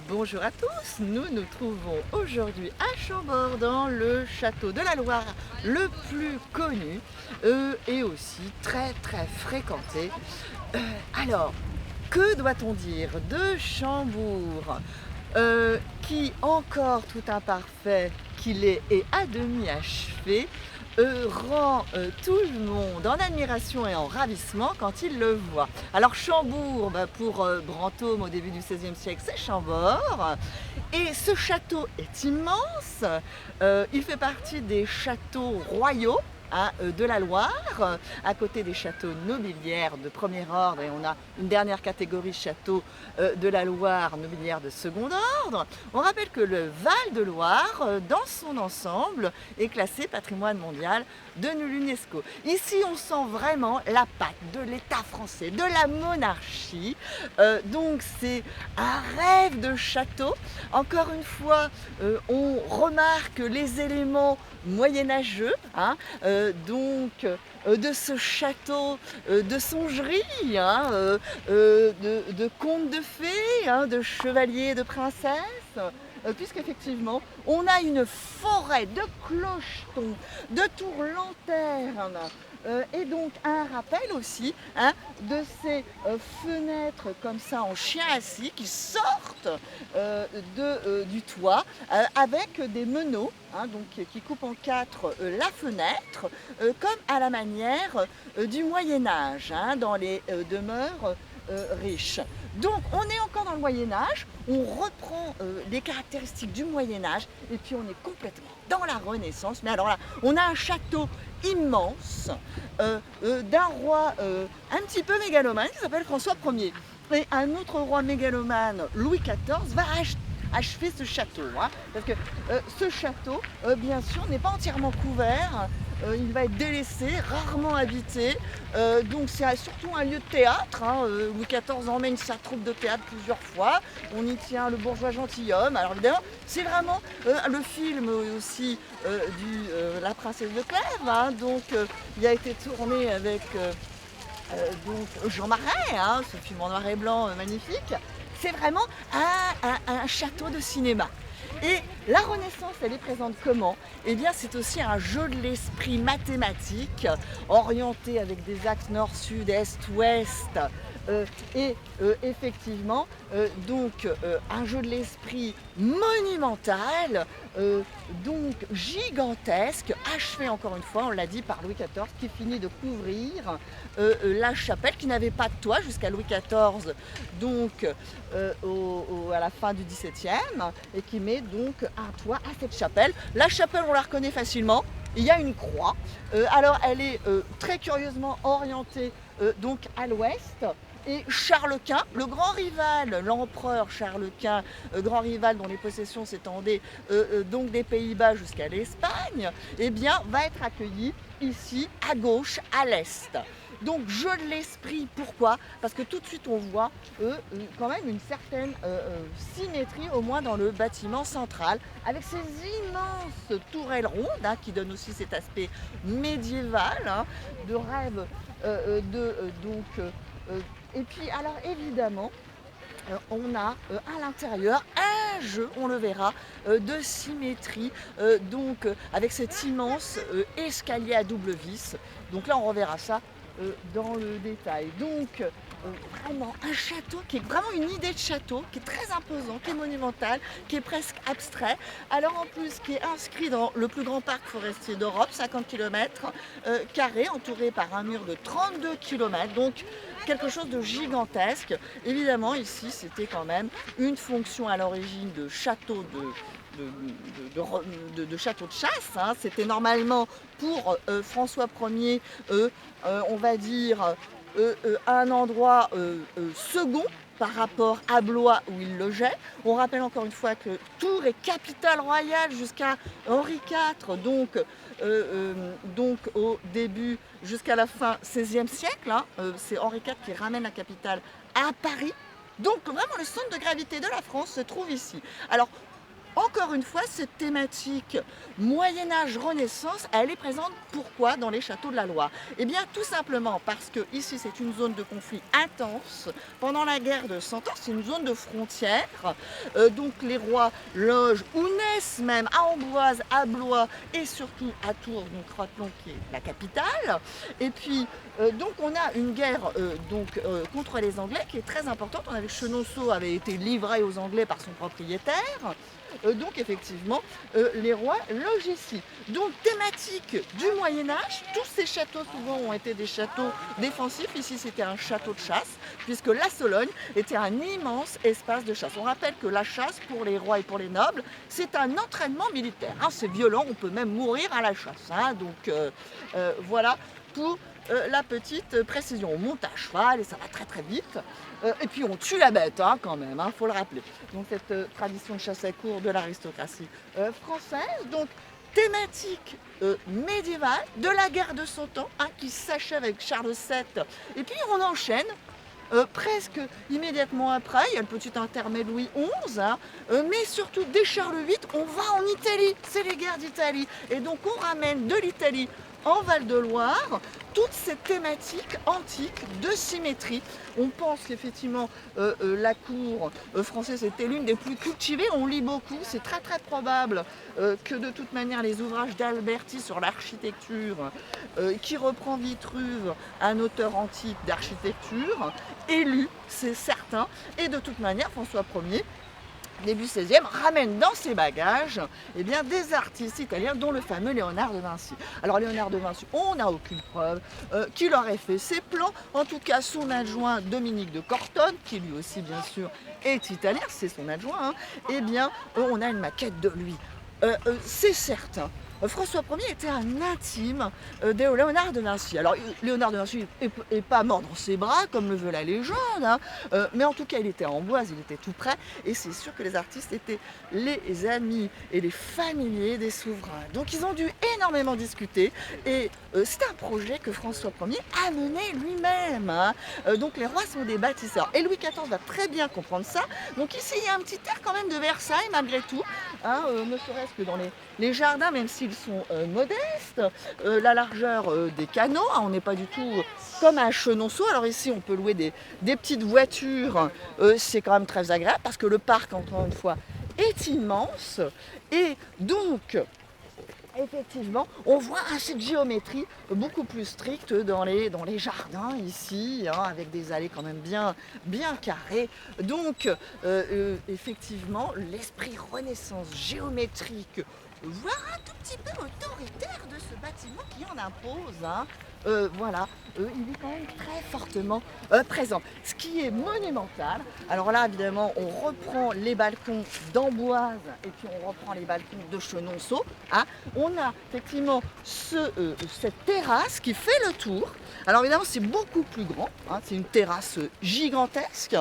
Bonjour à tous, nous nous trouvons aujourd'hui à Chambord dans le château de la Loire le plus connu et aussi très fréquenté. Euh, alors, que doit-on dire de Chambourg qui encore tout imparfait qu'il est et à demi achevé rend tout le monde en admiration et en ravissement quand il le voit. Alors Chambourg, pour Brantôme au début du XVIe siècle, c'est Chambord. Et ce château est immense. Il fait partie des châteaux royaux, hein, de la Loire, à côté des châteaux nobiliaires de premier ordre, et on a une dernière catégorie châteaux de la Loire, nobiliaire de second ordre. On rappelle que le Val de Loire, dans son ensemble, est classé patrimoine mondial de l'UNESCO. Ici, on sent vraiment la patte de l'État français, de la monarchie. Donc c'est un rêve de château. Encore une fois, on remarque les éléments moyenâgeux, hein, de ce château de songerie, hein, de contes de fées, hein, de chevaliers, de princesses, puisqu'effectivement on a une forêt de clochetons, de tours lanternes, et donc un rappel aussi, hein, de ces fenêtres comme ça en chien assis qui sortent du toit avec des meneaux, hein, donc, qui coupent en quatre la fenêtre, comme à la manière du Moyen-Âge, hein, dans les demeures riches. Donc on est encore dans le Moyen-Âge, on reprend les caractéristiques du Moyen-Âge et puis on est complètement dans la Renaissance. Mais alors là, on a un château immense d'un roi un petit peu mégalomane qui s'appelle François Ier. Et un autre roi mégalomane, Louis XIV, va achever ce château, hein, parce que ce château, bien sûr, n'est pas entièrement couvert. Il va être délaissé, rarement habité. Donc c'est surtout un lieu de théâtre, hein. Louis XIV emmène sa troupe de théâtre plusieurs fois. On y tient le bourgeois gentilhomme. Alors évidemment, c'est vraiment le film aussi La Princesse de Clèves, hein. Donc il a été tourné avec donc Jean Marais, hein, ce film en noir et blanc magnifique. C'est vraiment un château de cinéma. Et la Renaissance, elle est présente comment? Eh bien, c'est aussi un jeu de l'esprit mathématique, orienté avec des axes nord, sud, est, ouest. Effectivement, un jeu de l'esprit monumental, donc gigantesque, achevé encore une fois, on l'a dit, par Louis XIV, qui finit de couvrir la chapelle, qui n'avait pas de toit jusqu'à Louis XIV, donc à la fin du XVIIe, et qui met donc un toit à cette chapelle. La chapelle, on la reconnaît facilement. Il y a une croix. Alors, elle est très curieusement orientée donc à l'ouest. Et Charles Quint, le grand rival, l'empereur Charles Quint, grand rival dont les possessions s'étendaient donc des Pays-Bas jusqu'à l'Espagne, eh bien, va être accueilli ici, à gauche, à l'est. Donc jeu de l'esprit, pourquoi? Parce que tout de suite on voit quand même une certaine symétrie, au moins dans le bâtiment central, avec ces immenses tourelles rondes, hein, qui donnent aussi cet aspect médiéval, hein, de rêve, et puis alors évidemment, on a à l'intérieur un jeu, on le verra, de symétrie, avec cet immense escalier à double vis. Donc là on reverra ça dans le détail. Donc vraiment un château qui est vraiment une idée de château, qui est très imposant, qui est monumental, qui est presque abstrait. Alors en plus qui est inscrit dans le plus grand parc forestier d'Europe, 50 km carrés, entouré par un mur de 32 km. Donc quelque chose de gigantesque. Évidemment ici c'était quand même une fonction à l'origine de château de château de chasse, hein. C'était normalement pour François Ier, on va dire, un endroit second par rapport à Blois où il logeait. On rappelle encore une fois que Tours est capitale royale jusqu'à Henri IV, donc au début jusqu'à la fin XVIe siècle, hein. C'est Henri IV qui ramène la capitale à Paris. Donc vraiment le centre de gravité de la France se trouve ici. Alors encore une fois, cette thématique Moyen-Âge, Renaissance, elle est présente pourquoi dans les châteaux de la Loire? Eh bien, tout simplement parce que ici, c'est une zone de conflit intense. Pendant la guerre de 100 ans, c'est une zone de frontière. Donc, les rois logent ou naissent même à Amboise, à Blois et surtout à Tours, donc rappelons qui est la capitale. Et puis, donc, on a une guerre contre les Anglais qui est très importante. On avait Chenonceau avait été livré aux Anglais par son propriétaire. Donc effectivement, les rois logent ici. Donc thématique du Moyen-Âge, tous ces châteaux souvent ont été des châteaux défensifs. Ici c'était un château de chasse, puisque la Sologne était un immense espace de chasse. On rappelle que la chasse pour les rois et pour les nobles, c'est un entraînement militaire. Hein, c'est violent, on peut même mourir à la chasse. Hein, donc voilà pour la petite précision. On monte à cheval et ça va très très vite. Et puis on tue la bête hein, quand même, hein, faut le rappeler. Donc cette tradition de chasse à courre de l'aristocratie française. Donc thématique médiévale de la guerre de 100 ans hein, qui s'achève avec Charles VII. Et puis on enchaîne. Presque immédiatement après, il y a le petit intermède Louis XI, hein, mais surtout dès Charles VIII, on va en Italie, c'est les guerres d'Italie. Et donc on ramène de l'Italie en Val-de-Loire toute cette thématique antique de symétrie. On pense qu'effectivement la cour française était l'une des plus cultivées, on lit beaucoup, c'est très très probable que de toute manière les ouvrages d'Alberti sur l'architecture, qui reprend Vitruve, un auteur antique d'architecture, est lu, c'est certain, et de toute manière François Ier début 16e, ramène dans ses bagages eh bien, des artistes italiens, dont le fameux Léonard de Vinci. Alors Léonard de Vinci, on n'a aucune preuve qu'il aurait fait ses plans. En tout cas, son adjoint Dominique de Cortone, qui lui aussi bien sûr est italien, c'est son adjoint, hein, eh bien, on a une maquette de lui. C'est certain. François Ier était un intime de Léonard de Vinci. Alors Léonard de Vinci n'est pas mort dans ses bras comme le veut la légende, hein, mais en tout cas il était à Amboise, il était tout près, et c'est sûr que les artistes étaient les amis et les familiers des souverains. Donc ils ont dû énormément discuter, et c'est un projet que François Ier a mené lui-même. Hein. Donc les rois sont des bâtisseurs, et Louis XIV va très bien comprendre ça. Donc ici il y a un petit air quand même de Versailles malgré tout, hein, ne serait-ce que dans les jardins, même s'ils sont modestes, la largeur des canaux, hein, on n'est pas du tout comme à Chenonceau. Alors ici on peut louer des petites voitures, c'est quand même très agréable parce que le parc encore une fois est immense, et donc effectivement, on voit cette géométrie beaucoup plus stricte dans les jardins ici, hein, avec des allées quand même bien carrées. Donc, effectivement, l'esprit Renaissance géométrique, voire un tout petit peu autoritaire de ce bâtiment qui en impose, hein, voilà, il est quand même très fortement présent. Ce qui est monumental, alors là évidemment on reprend les balcons d'Amboise et puis on reprend les balcons de Chenonceau, hein. On a effectivement cette terrasse qui fait le tour. Alors évidemment c'est beaucoup plus grand, hein, c'est une terrasse gigantesque.